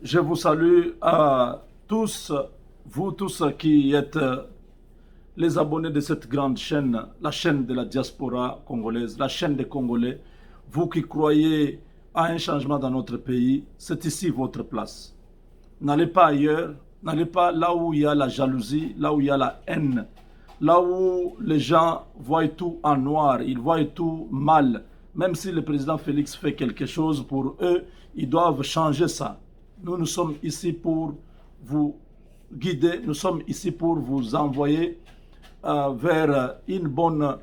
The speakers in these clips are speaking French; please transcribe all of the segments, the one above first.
Je vous salue à tous, vous tous qui êtes les abonnés de cette grande chaîne, la chaîne de la diaspora congolaise, la chaîne des Congolais. Vous qui croyez à un changement dans notre pays, c'est ici votre place. N'allez pas ailleurs, n'allez pas là où il y a la jalousie, là où il y a la haine, là où les gens voient tout en noir, ils voient tout mal. Même si le président Félix fait quelque chose pour eux, ils doivent changer ça. Nous sommes ici pour vous guider, nous sommes ici pour vous envoyer vers une bonne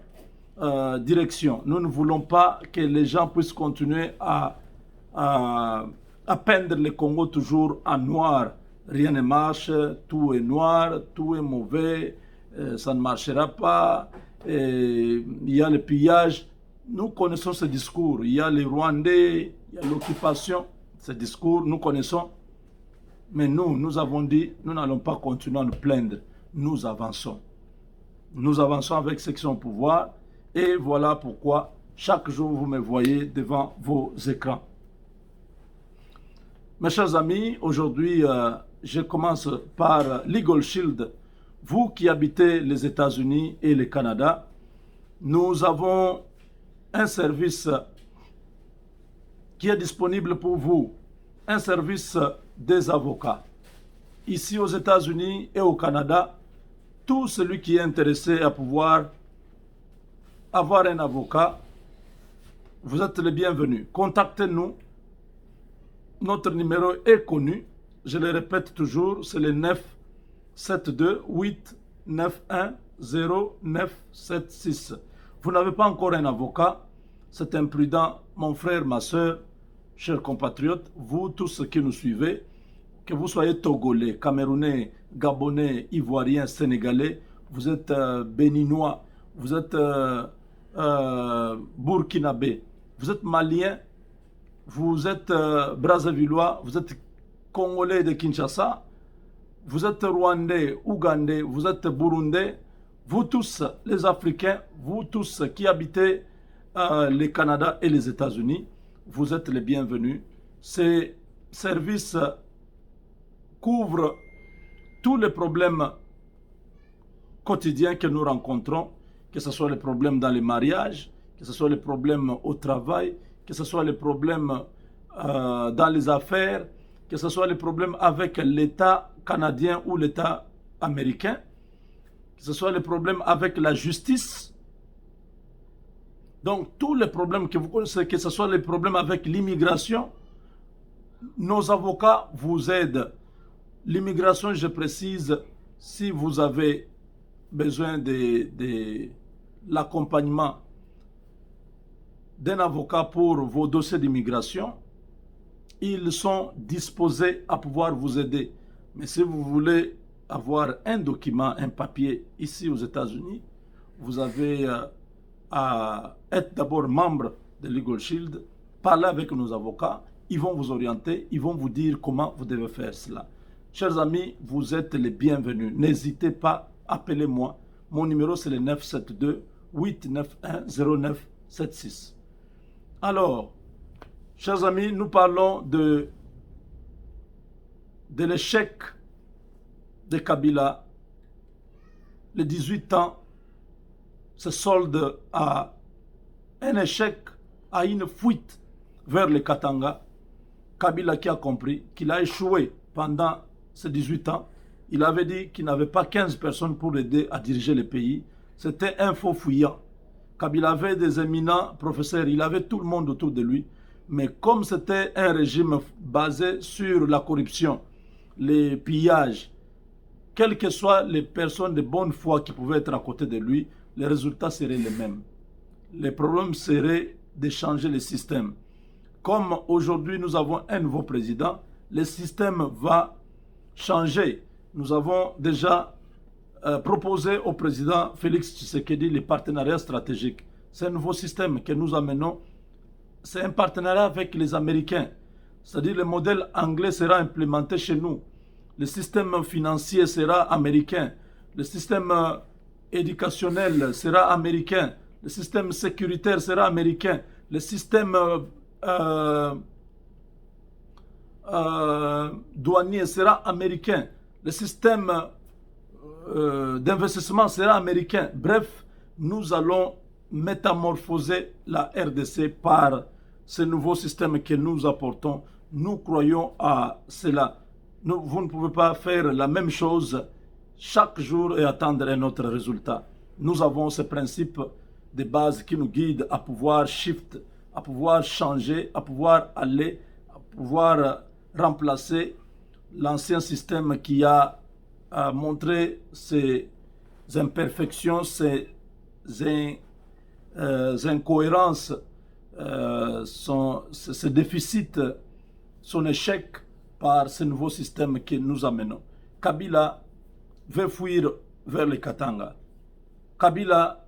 direction. Nous ne voulons pas que les gens puissent continuer à peindre le Congo toujours en noir. Rien ne marche, tout est noir, tout est mauvais, ça ne marchera pas, il y a le pillage. Nous connaissons ce discours. Il y a les Rwandais, il y a l'occupation. Ce discours, nous connaissons. Mais nous avons dit, nous n'allons pas continuer à nous plaindre. Nous avançons. Nous avançons avec ceux qui sont au pouvoir. Et voilà pourquoi chaque jour vous me voyez devant vos écrans. Mes chers amis, aujourd'hui, je commence par Legal Shield. Vous qui habitez les États-Unis et le Canada, nous avons un service qui est disponible pour vous, un service des avocats. Ici aux États-Unis et au Canada, tout celui qui est intéressé à pouvoir avoir un avocat, vous êtes les bienvenus. Contactez-nous. Notre numéro est connu. Je le répète toujours, c'est le 972 891 0976. Vous n'avez pas encore un avocat, c'est imprudent, mon frère, ma soeur, chers compatriotes, vous tous qui nous suivez, que vous soyez Togolais, Camerounais, Gabonais, Ivoiriens, Sénégalais, vous êtes Béninois, vous êtes Burkinabé, vous êtes Malien, vous êtes Brazzavillois, vous êtes Congolais de Kinshasa, vous êtes Rwandais, Ougandais, vous êtes Burundais, vous tous les Africains, vous tous qui habitez le Canada et les États-Unis, vous êtes les bienvenus. Ces services couvrent tous les problèmes quotidiens que nous rencontrons, que ce soit les problèmes dans les mariages, que ce soit les problèmes au travail, que ce soit les problèmes dans les affaires, que ce soit les problèmes avec l'État canadien ou l'État américain, que ce soit les problèmes avec la justice. Donc, tous les problèmes que vous connaissez, que ce soit les problèmes avec l'immigration, nos avocats vous aident. L'immigration, je précise, si vous avez besoin de l'accompagnement d'un avocat pour vos dossiers d'immigration, ils sont disposés à pouvoir vous aider. Mais si vous voulez avoir un document, un papier ici aux États-Unis, vous avez à être d'abord membre de Legal Shield, parler avec nos avocats, ils vont vous orienter, ils vont vous dire comment vous devez faire cela. Chers amis, vous êtes les bienvenus. N'hésitez pas, appelez-moi. Mon numéro c'est le 972 891 0976. Alors, chers amis, nous parlons de l'échec de Kabila. Les 18 ans se solde à un échec, à une fuite vers le Katanga. Kabila qui a compris qu'il a échoué pendant ces 18 ans. Il avait dit qu'il n'avait pas 15 personnes pour l'aider à diriger le pays. C'était un faux fuyant. Kabila avait des éminents professeurs, il avait tout le monde autour de lui. Mais comme c'était un régime basé sur la corruption, les pillages, quelles que soient les personnes de bonne foi qui pouvaient être à côté de lui, les résultats seraient les mêmes. Le problème serait de changer le système. Comme aujourd'hui nous avons un nouveau président, le système va changer. Nous avons déjà proposé au président Félix Tshisekedi les partenariats stratégiques. C'est un nouveau système que nous amenons. C'est un partenariat avec les Américains. C'est-à-dire le modèle anglais sera implémenté chez nous. Le système financier sera américain. Le système éducationnel sera américain. Le système sécuritaire sera américain. Le système douanier sera américain. Le système d'investissement sera américain. Bref, nous allons métamorphoser la RDC par ce nouveau système que nous apportons. Nous croyons à cela. Vous ne pouvez pas faire la même chose chaque jour et attendre un autre résultat. Nous avons ce principe de base qui nous guide à pouvoir shift, à pouvoir changer, à pouvoir aller, à pouvoir remplacer l'ancien système qui a montré ses imperfections, ses incohérences, ses déficits, son échec par ce nouveau système que nous amenons. Kabila veut fuir vers le Katanga. Kabila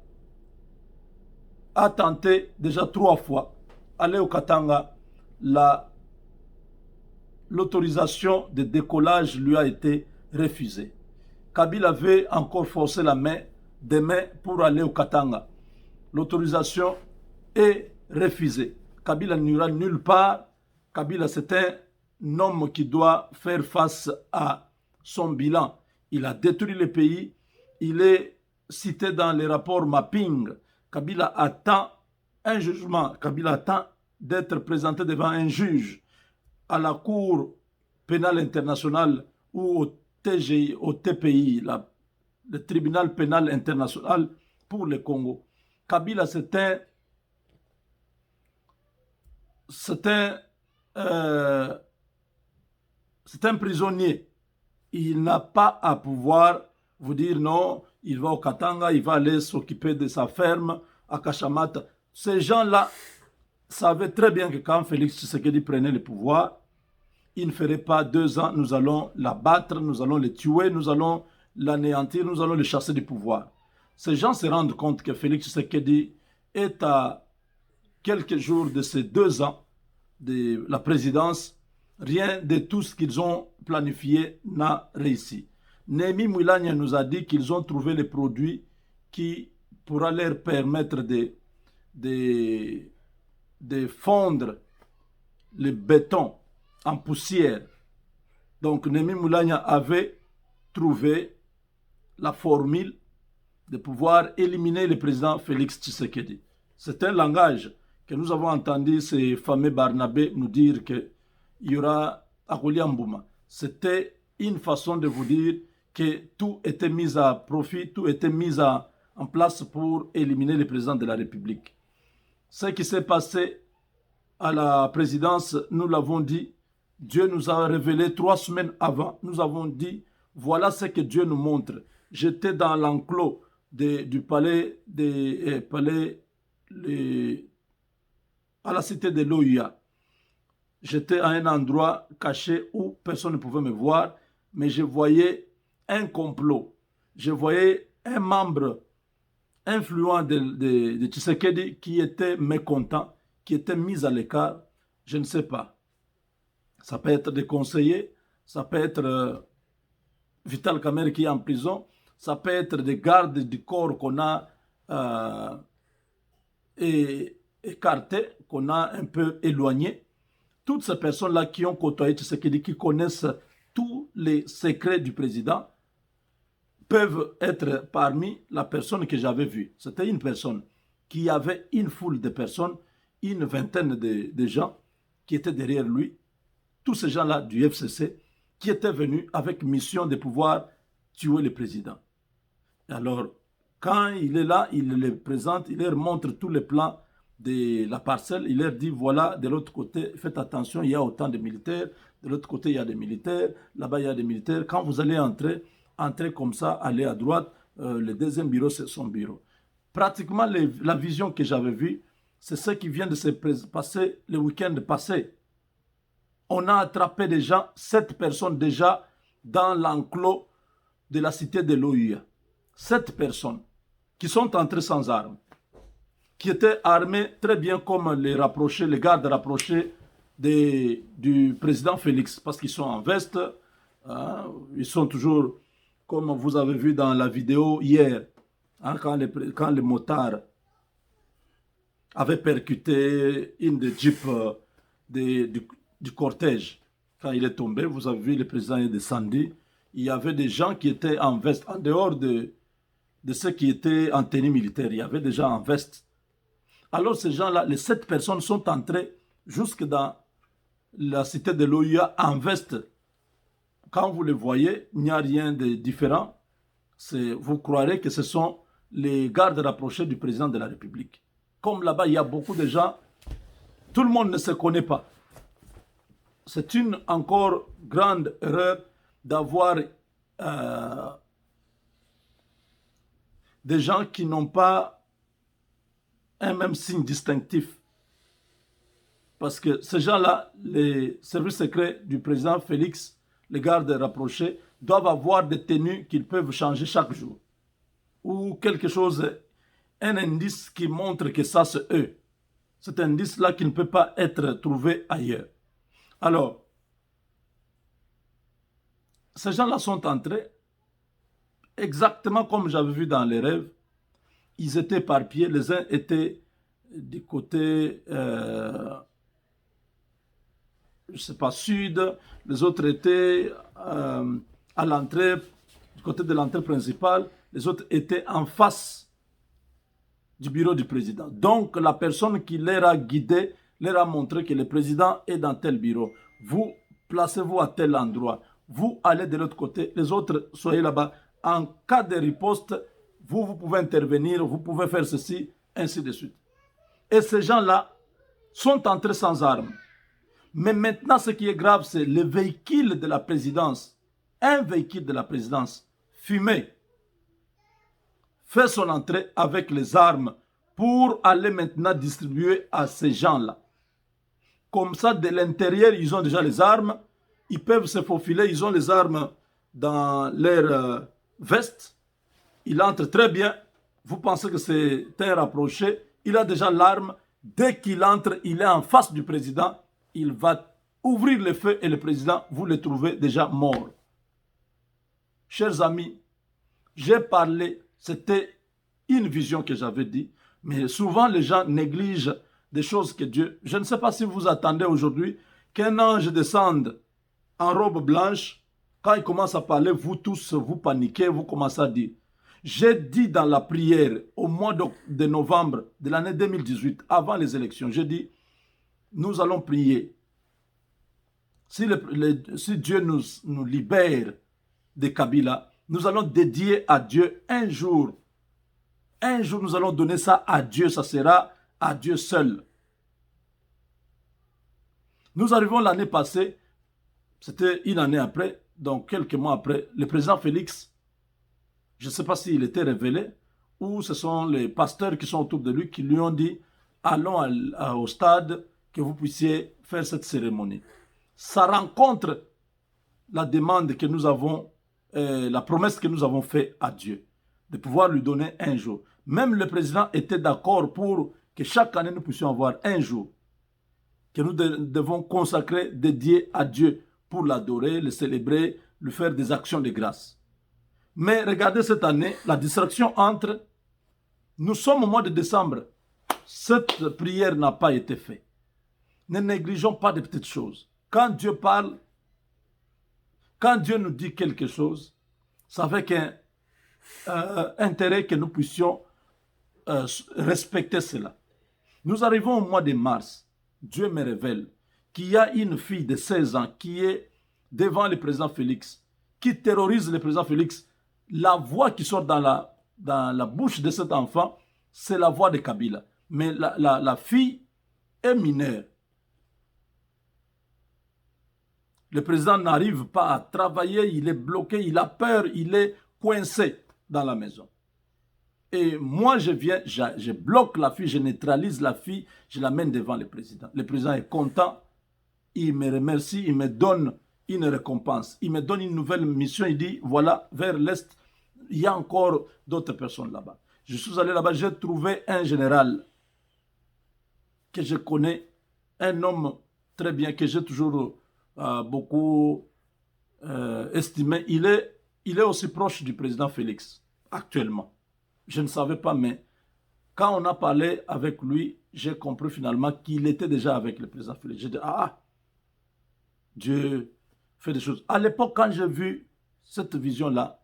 a tenté déjà 3 fois aller au Katanga. L'autorisation de décollage lui a été refusée. Kabila veut encore forcer la main demain pour aller au Katanga. L'autorisation est refusée. Kabila n'ira nulle part. Kabila, c'est un homme qui doit faire face à son bilan. Il a détruit le pays. Il est cité dans les rapports mapping. Kabila attend un jugement. Kabila attend d'être présenté devant un juge à la Cour pénale internationale ou au TGI, au TPI, le tribunal pénal international pour le Congo. Kabila, c'est un prisonnier. Il n'a pas à pouvoir vous dire non, il va au Katanga, il va aller s'occuper de sa ferme à Kachamata. Ces gens-là savaient très bien que quand Félix Tshisekedi prenait le pouvoir, il ne ferait pas 2 ans, nous allons l'abattre, nous allons le tuer, nous allons l'anéantir, nous allons le chasser du pouvoir. Ces gens se rendent compte que Félix Tshisekedi est à quelques jours de ces 2 ans de la présidence. Rien de tout ce qu'ils ont planifié n'a réussi. Némi Moulania nous a dit qu'ils ont trouvé les produits qui pourra leur permettre de fondre le béton en poussière. Donc Némi Moulania avait trouvé la formule de pouvoir éliminer le président Félix Tshisekedi. C'est un langage que nous avons entendu ces fameux Barnabé nous dire qu'il y aura Akoli Mbouma. C'était une façon de vous dire que tout était mis à profit, tout était mis en place pour éliminer le président de la République. Ce qui s'est passé à la présidence, nous l'avons dit, Dieu nous a révélé 3 semaines avant. Nous avons dit, voilà ce que Dieu nous montre. J'étais dans l'enclos du palais, à la cité de l'OUA. J'étais à un endroit caché où personne ne pouvait me voir, mais je voyais un complot. Je voyais un membre influent de Tshisekedi qui était mécontent, qui était mis à l'écart. Je ne sais pas. Ça peut être des conseillers, ça peut être Vital Kamerhe qui est en prison, ça peut être des gardes du corps qu'on a écartés, qu'on a un peu éloignés. Toutes ces personnes-là qui ont côtoyé Tshisekedi, qui connaissent tous les secrets du président, peuvent être parmi la personne que j'avais vue. C'était une personne qui avait une foule de personnes, une vingtaine de gens qui étaient derrière lui. Tous ces gens-là du FCC qui étaient venus avec mission de pouvoir tuer le président. Alors, quand il est là, il les présente, il leur montre tous les plans de la parcelle, il leur dit, voilà, de l'autre côté, faites attention, il y a autant de militaires, de l'autre côté, il y a des militaires, là-bas, il y a des militaires. Quand vous allez entrez comme ça, allez à droite, le deuxième bureau, c'est son bureau. Pratiquement, la vision que j'avais vue, c'est ce qui vient de se passer le week-end passé. On a attrapé des gens, 7 personnes déjà, dans l'enclos de la cité de l'OUA. 7 personnes qui sont entrées sans armes, qui étaient armés très bien comme les gardes rapprochés du président Félix, parce qu'ils sont en veste, hein, ils sont toujours, comme vous avez vu dans la vidéo hier, hein, quand les motards avaient percuté une des jeeps du cortège. Quand il est tombé, vous avez vu, le président est descendu. Il y avait des gens qui étaient en veste, en dehors de ceux qui étaient en tenue militaire. Il y avait des gens en veste. Alors ces gens-là, les 7 personnes sont entrées jusque dans la cité de l'OUA en veste. Quand vous les voyez, il n'y a rien de différent. Vous croirez que ce sont les gardes rapprochés du président de la République. Comme là-bas, il y a beaucoup de gens, tout le monde ne se connaît pas. C'est une encore grande erreur d'avoir des gens qui n'ont pas un même signe distinctif. Parce que ces gens-là, les services secrets du président Félix, les gardes rapprochés, doivent avoir des tenues qu'ils peuvent changer chaque jour. Ou quelque chose, un indice qui montre que ça c'est eux. Cet indice-là qui ne peut pas être trouvé ailleurs. Alors, ces gens-là sont entrés, exactement comme j'avais vu dans les rêves. Ils étaient éparpillés, les uns étaient du côté, je ne sais pas, sud, les autres étaient à l'entrée, du côté de l'entrée principale, les autres étaient en face du bureau du président. Donc, la personne qui les a guidés leur a montré que le président est dans tel bureau. Vous, placez-vous à tel endroit. Vous allez de l'autre côté. Les autres, soyez là-bas. En cas de riposte, vous pouvez intervenir, vous pouvez faire ceci, ainsi de suite. Et ces gens-là sont entrés sans armes. Mais maintenant, ce qui est grave, c'est le véhicule de la présidence. Un véhicule de la présidence, fumé, fait son entrée avec les armes pour aller maintenant distribuer à ces gens-là. Comme ça, de l'intérieur, ils ont déjà les armes, ils peuvent se faufiler, ils ont les armes dans leur veste, il entre très bien, vous pensez que c'est un rapproché, il a déjà l'arme, dès qu'il entre, il est en face du président, il va ouvrir le feu et le président, vous le trouvez déjà mort. Chers amis, j'ai parlé, c'était une vision que j'avais dit, mais souvent les gens négligent des choses que Dieu... Je ne sais pas si vous attendez aujourd'hui qu'un ange descende en robe blanche, quand il commence à parler, vous tous, vous paniquez, vous commencez à dire. J'ai dit dans la prière au mois de novembre de l'année 2018, avant les élections, j'ai dit, nous allons prier. Si Dieu nous libère de Kabila, nous allons dédier à Dieu un jour. Un jour, nous allons donner ça à Dieu. Ça sera à Dieu seul. Nous arrivons l'année passée, c'était une année après, donc quelques mois après, le président Félix, je ne sais pas s'il était révélé, ou ce sont les pasteurs qui sont autour de lui qui lui ont dit, allons au stade, que vous puissiez faire cette cérémonie. Ça rencontre la demande que nous avons, la promesse que nous avons faite à Dieu, de pouvoir lui donner un jour. Même le président était d'accord pour que chaque année nous puissions avoir un jour que nous devons consacrer, dédier à Dieu pour l'adorer, le célébrer, lui faire des actions de grâce. Mais regardez cette année, la distraction entre, nous sommes au mois de décembre, cette prière n'a pas été faite. Ne négligeons pas de petites choses. Quand Dieu parle, quand Dieu nous dit quelque chose, ça fait qu'un intérêt que nous puissions respecter cela. Nous arrivons au mois de mars. Dieu me révèle qu'il y a une fille de 16 ans qui est devant le président Félix, qui terrorise le président Félix. La voix qui sort dans la bouche de cet enfant, c'est la voix de Kabila. Mais la fille est mineure. Le président n'arrive pas à travailler, il est bloqué, il a peur, il est coincé dans la maison. Et moi, je viens, je bloque la fille, je neutralise la fille, je l'amène devant le président. Le président est content, il me remercie, il me donne une récompense. Il me donne une nouvelle mission, il dit, voilà, vers l'Est, il y a encore d'autres personnes là-bas. Je suis allé là-bas, j'ai trouvé un général que je connais, un homme très bien, que j'ai toujours beaucoup estimé. Il est aussi proche du président Félix, actuellement. Je ne savais pas, mais quand on a parlé avec lui, j'ai compris finalement qu'il était déjà avec le président Félix. J'ai dit, ah, Dieu fait des choses. À l'époque, quand j'ai vu cette vision-là,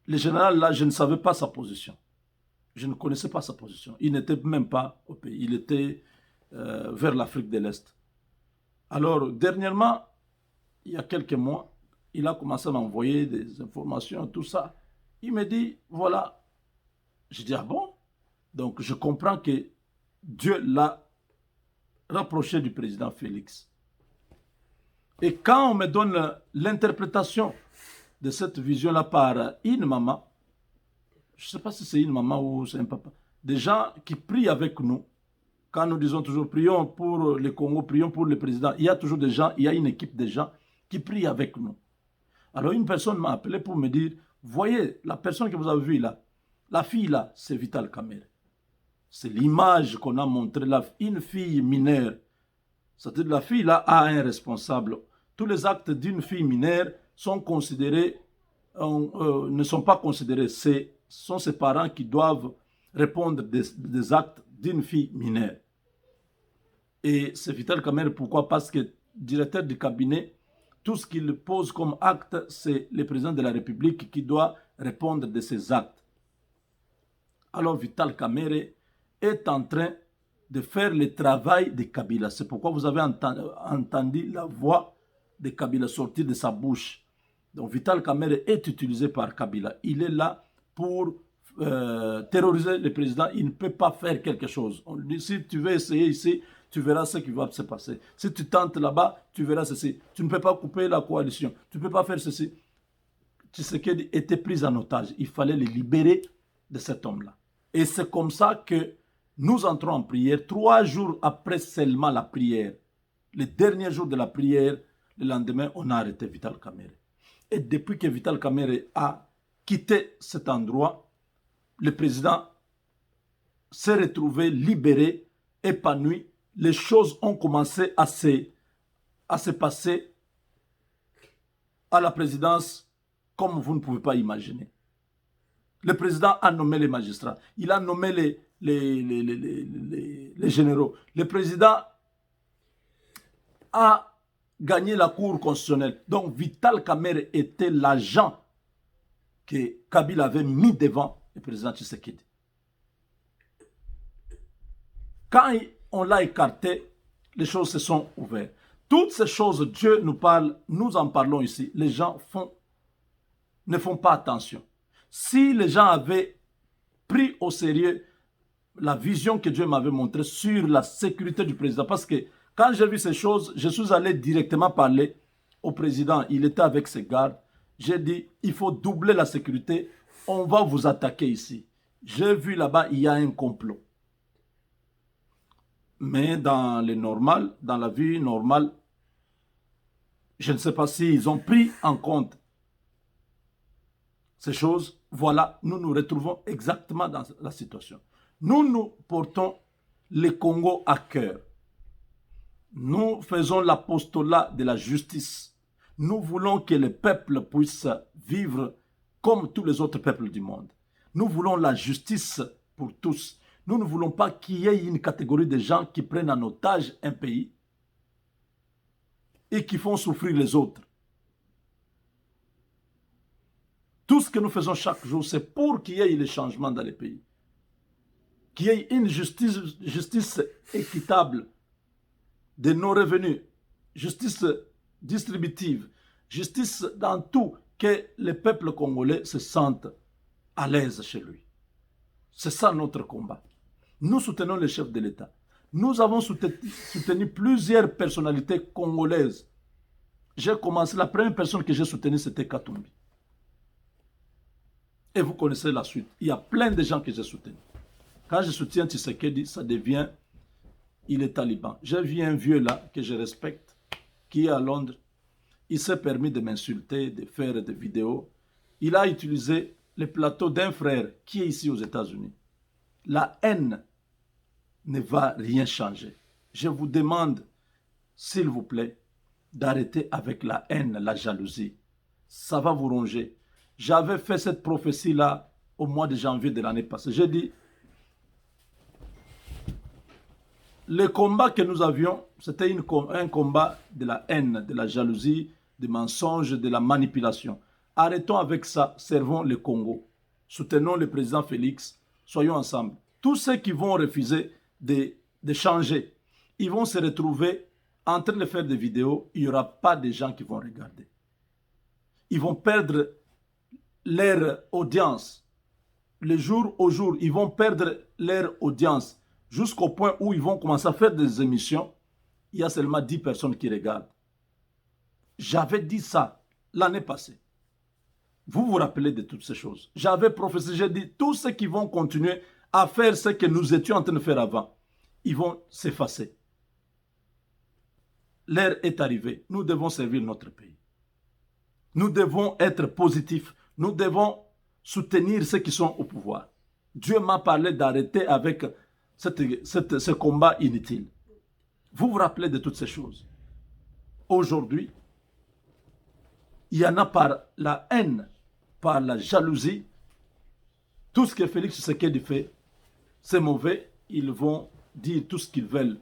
le général là, je ne savais pas sa position. Je ne connaissais pas sa position. Il n'était même pas au pays. Il était vers l'Afrique de l'Est. Alors, dernièrement, il y a quelques mois, il a commencé à m'envoyer des informations, tout ça. Il me dit, voilà. Je dis, ah bon? Donc, je comprends que Dieu l'a rapproché du président Félix. Et quand on me donne l'interprétation de cette vision-là par une maman, je ne sais pas si c'est une maman ou c'est un papa, des gens qui prient avec nous. Quand nous disons toujours prions pour le Congo, prions pour le président, il y a toujours des gens, il y a une équipe de gens qui prient avec nous. Alors une personne m'a appelé pour me dire, voyez, la personne que vous avez vue là, la fille là, c'est Vital Kamerhe. C'est l'image qu'on a montrée là, une fille mineure. C'est-à-dire la fille là a un responsable. Tous les actes d'une fille mineure sont considérés, ne sont pas considérés. Ce sont ses parents qui doivent répondre des actes d'une fille mineure. Et c'est Vital Kamerhe, pourquoi? Parce que directeur du cabinet, tout ce qu'il pose comme acte, c'est le président de la République qui doit répondre de ces actes. Alors Vital Kamerhe est en train de faire le travail de Kabila. C'est pourquoi vous avez entendu la voix de Kabila sortir de sa bouche. Donc Vital Kamerhe est utilisé par Kabila. Il est là pour terroriser le président. Il ne peut pas faire quelque chose. On lui dit, si tu veux essayer ici, tu verras ce qui va se passer. Si tu tentes là-bas, tu verras ceci. Tu ne peux pas couper la coalition. Tu ne peux pas faire ceci. Tshisekedi était pris en otage. Il fallait le libérer de cet homme-là. Et c'est comme ça que nous entrons en prière 3 jours après seulement la prière. Le dernier jour de la prière, le lendemain, on a arrêté Vital Kamerhe. Et depuis que Vital Kamerhe a quitté cet endroit, le président s'est retrouvé libéré, épanoui. Les choses ont commencé à se passer à la présidence comme vous ne pouvez pas imaginer. Le président a nommé les magistrats, il a nommé les généraux. Le président a gagné la Cour constitutionnelle. Donc Vital Kamerhe était l'agent que Kabila avait mis devant le président Tshisekedi. Quand on l'a écarté, les choses se sont ouvertes. Toutes ces choses, Dieu nous parle, nous en parlons ici. Les gens ne font pas attention. Si les gens avaient pris au sérieux la vision que Dieu m'avait montrée sur la sécurité du président, parce que quand j'ai vu ces choses, je suis allé directement parler au président. Il était avec ses gardes. J'ai dit, il faut doubler la sécurité. On va vous attaquer ici. J'ai vu là-bas, il y a un complot. Mais dans le normal, dans la vie normale, je ne sais pas s'ils ont pris en compte ces choses. Voilà, nous nous retrouvons exactement dans la situation. Nous portons le Congo à cœur. Nous faisons l'apostolat de la justice. Nous voulons que le peuple puisse vivre comme tous les autres peuples du monde. Nous voulons la justice pour tous. Nous ne voulons pas qu'il y ait une catégorie de gens qui prennent en otage un pays et qui font souffrir les autres. Tout ce que nous faisons chaque jour, c'est pour qu'il y ait le changement dans les pays. Qu'il y ait une justice équitable de nos revenus, justice distributive, justice dans tout, que le peuple congolais se sente à l'aise chez lui. C'est ça notre combat. Nous soutenons les chefs de l'État. Nous avons soutenu plusieurs personnalités congolaises. J'ai commencé, la première personne que j'ai soutenue, c'était Katumbi. Et vous connaissez la suite. Il y a plein de gens que j'ai soutenus. Quand je soutiens Tshisekedi, ça devient, il est taliban. J'ai vu un vieux là, que je respecte, qui est à Londres. Il s'est permis de m'insulter, de faire des vidéos. Il a utilisé le plateau d'un frère qui est ici aux États-Unis. La haine ne va rien changer. Je vous demande, s'il vous plaît, d'arrêter avec la haine, la jalousie. Ça va vous ronger. J'avais fait cette prophétie-là au mois de janvier de l'année passée. J'ai dit, Le combat que nous avions, c'était un combat de la haine, de la jalousie, des mensonges, de la manipulation. Arrêtons avec ça, servons le Congo. Soutenons le président Félix, soyons ensemble. Tous ceux qui vont refuser de changer, ils vont se retrouver en train de faire des vidéos, il n'y aura pas de gens qui vont regarder. Ils vont perdre leur audience. Le jour au jour, ils vont perdre leur audience jusqu'au point où ils vont commencer à faire des émissions. Il y a seulement 10 personnes qui regardent. J'avais dit ça l'année passée. Vous vous rappelez de toutes ces choses. J'avais prophétisé, j'ai dit, tous ceux qui vont continuer à faire ce que nous étions en train de faire avant, ils vont s'effacer. L'heure est arrivée. Nous devons servir notre pays. Nous devons être positifs. Nous devons soutenir ceux qui sont au pouvoir. Dieu m'a parlé d'arrêter avec ce combat inutile. Vous vous rappelez de toutes ces choses. Aujourd'hui, il y en a par la haine, par la jalousie. Tout ce que Félix Tshisekedi fait, c'est mauvais. Ils vont dire tout ce qu'ils veulent.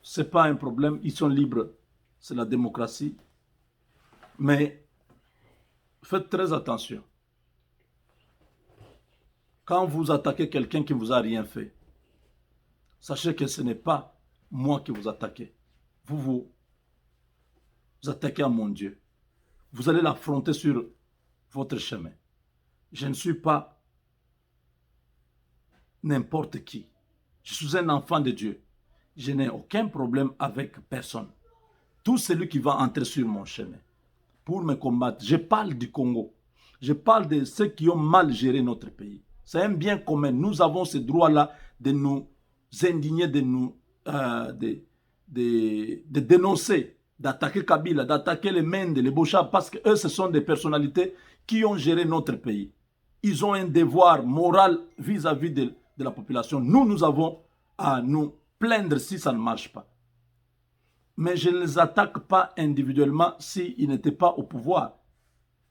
Ce n'est pas un problème, ils sont libres. C'est la démocratie. Mais faites très attention. Quand vous attaquez quelqu'un qui ne vous a rien fait, sachez que ce n'est pas moi qui vous attaquez. Vous attaquez à mon Dieu. Vous allez l'affronter sur votre chemin. Je ne suis pas n'importe qui. Je suis un enfant de Dieu. Je n'ai aucun problème avec personne. Tout celui qui va entrer sur mon chemin pour me combattre. Je parle du Congo. Je parle de ceux qui ont mal géré notre pays. C'est un bien commun. Nous avons ce droit-là de nous indigner, de dénoncer, d'attaquer Kabila, d'attaquer les Mende, les Bocha, parce qu'eux, ce sont des personnalités qui ont géré notre pays. Ils ont un devoir moral vis-à-vis de la population. Nous avons à nous plaindre si ça ne marche pas. Mais je ne les attaque pas individuellement s'ils n'étaient pas au pouvoir.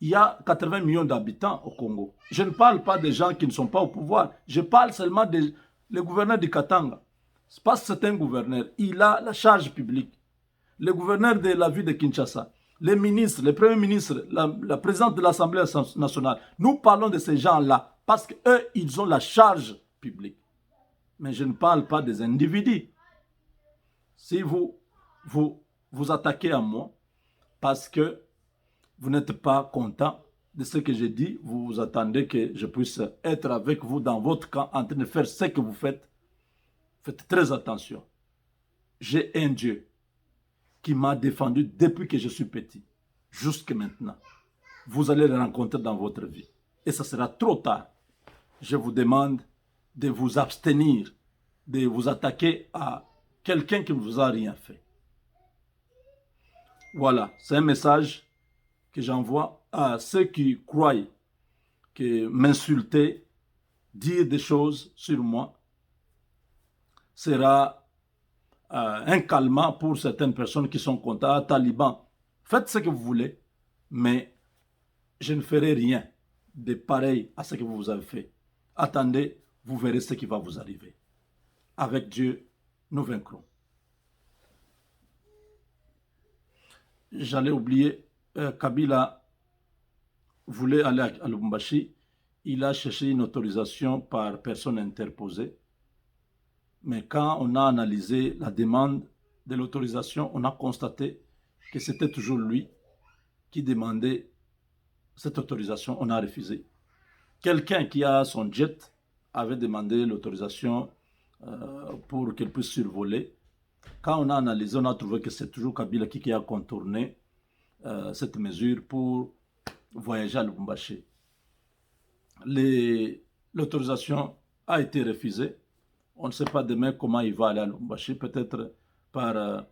Il y a 80 millions d'habitants au Congo. Je ne parle pas des gens qui ne sont pas au pouvoir. Je parle seulement du gouverneur de Katanga. C'est parce que c'est un gouverneur. Il a la charge publique. Le gouverneur de la ville de Kinshasa, les ministres, le premier ministre, la présidente de l'Assemblée nationale. Nous parlons de ces gens-là parce qu'eux, ils ont la charge publique. Mais je ne parle pas des individus. Si vous attaquez à moi parce que vous n'êtes pas content de ce que j'ai dit, vous attendez que je puisse être avec vous dans votre camp en train de faire ce que vous faites. Faites très attention. J'ai un Dieu qui m'a défendu depuis que je suis petit, jusqu'à maintenant. Vous allez le rencontrer dans votre vie. Et ça sera trop tard. Je vous demande de vous abstenir, de vous attaquer à quelqu'un qui ne vous a rien fait. Voilà, c'est un message que j'envoie à ceux qui croient que m'insulter, dire des choses sur moi, sera un calmant pour certaines personnes qui sont contre les talibans. Faites ce que vous voulez, mais je ne ferai rien de pareil à ce que vous avez fait. Attendez, vous verrez ce qui va vous arriver. Avec Dieu, nous vaincrons. J'allais oublier, Kabila voulait aller à Lubumbashi. Il a cherché une autorisation par personne interposée. Mais quand on a analysé la demande de l'autorisation, on a constaté que c'était toujours lui qui demandait cette autorisation. On a refusé. Quelqu'un qui a son jet avait demandé l'autorisation pour qu'elle puisse survoler. Quand on a analysé, on a trouvé que c'est toujours Kabila qui a contourné cette mesure pour voyager à Lubumbashi. L'autorisation a été refusée. On ne sait pas demain comment il va aller à Lubumbashi, peut-être par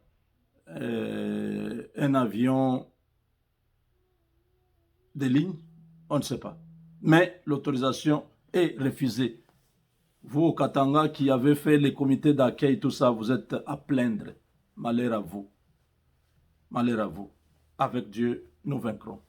un avion de ligne, on ne sait pas. Mais l'autorisation est refusée. Vous, au Katanga, qui avez fait les comités d'accueil, tout ça, vous êtes à plaindre. Malheur à vous. Malheur à vous. Avec Dieu, nous vaincrons.